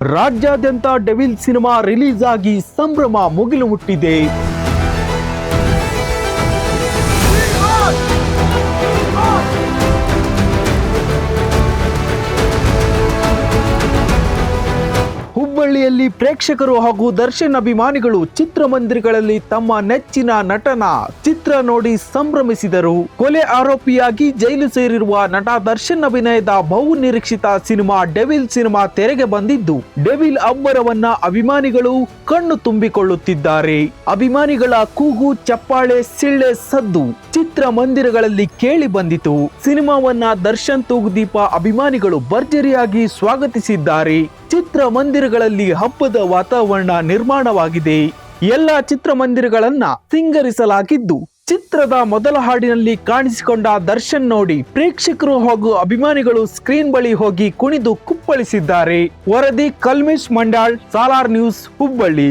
ರಾಜ್ಯಾದ್ಯಂತ devil cinema release ಆಗಿ ಸಂಭ್ರಮ ಮುಗಿಲು ಮುಟ್ಟಿದೆ. ಹುಬ್ಬಳ್ಳಿಯಲ್ಲಿ ಪ್ರೇಕ್ಷಕರು ಹಾಗೂ ದರ್ಶನ್ ಅಭಿಮಾನಿಗಳು ಚಿತ್ರಮಂದಿರಗಳಲ್ಲಿ ತಮ್ಮ ನೆಚ್ಚಿನ ನಟನ ಚಿತ್ರ ನೋಡಿ ಸಂಭ್ರಮಿಸಿದರು. ಕೊಲೆ ಆರೋಪಿಯಾಗಿ ಜೈಲು ಸೇರಿರುವ ನಟ ದರ್ಶನ್ ಅಭಿನಯದ ಬಹು ನಿರೀಕ್ಷಿತ ಸಿನಿಮಾ ಡೆವಿಲ್ ಸಿನಿಮಾ ತೆರೆಗೆ ಬಂದಿದ್ದು, ಡೆವಿಲ್ ಅಬ್ಬರವನ್ನ ಅಭಿಮಾನಿಗಳು ಕಣ್ಣು ತುಂಬಿಕೊಳ್ಳುತ್ತಿದ್ದಾರೆ. ಅಭಿಮಾನಿಗಳ ಕೂಗು, ಚಪ್ಪಾಳೆ, ಸಿಳ್ಳೆ ಸದ್ದು ಚಿತ್ರಮಂದಿರಗಳಲ್ಲಿ ಕೇಳಿ ಬಂದಿತು. ಸಿನಿಮಾವನ್ನ ದರ್ಶನ್ ತೂಗುದೀಪ ಅಭಿಮಾನಿಗಳು ಭರ್ಜರಿಯಾಗಿ ಸ್ವಾಗತಿಸಿದ್ದಾರೆ. ಚಿತ್ರಮಂದಿರಗಳಲ್ಲಿ ಹಬ್ಬದ ವಾತಾವರಣ ನಿರ್ಮಾಣವಾಗಿದೆ. ಎಲ್ಲ ಚಿತ್ರಮಂದಿರಗಳನ್ನ ಸಿಂಗರಿಸಲಾಗಿದ್ದು, ಚಿತ್ರದ ಮೊದಲ ಹಾಡಿನಲ್ಲಿ ಕಾಣಿಸಿಕೊಂಡ ದರ್ಶನ್ ನೋಡಿ ಪ್ರೇಕ್ಷಕರು ಹಾಗೂ ಅಭಿಮಾನಿಗಳು ಸ್ಕ್ರೀನ್ ಬಳಿ ಹೋಗಿ ಕುಣಿದು ಕುಪ್ಪಳಿಸಿದ್ದಾರೆ. ವರದಿ ಕಲ್ಮೇಶ್ ಮಂಡಾಳ್, ಸಾಲಾರ್ ನ್ಯೂಸ್, ಹುಬ್ಬಳ್ಳಿ.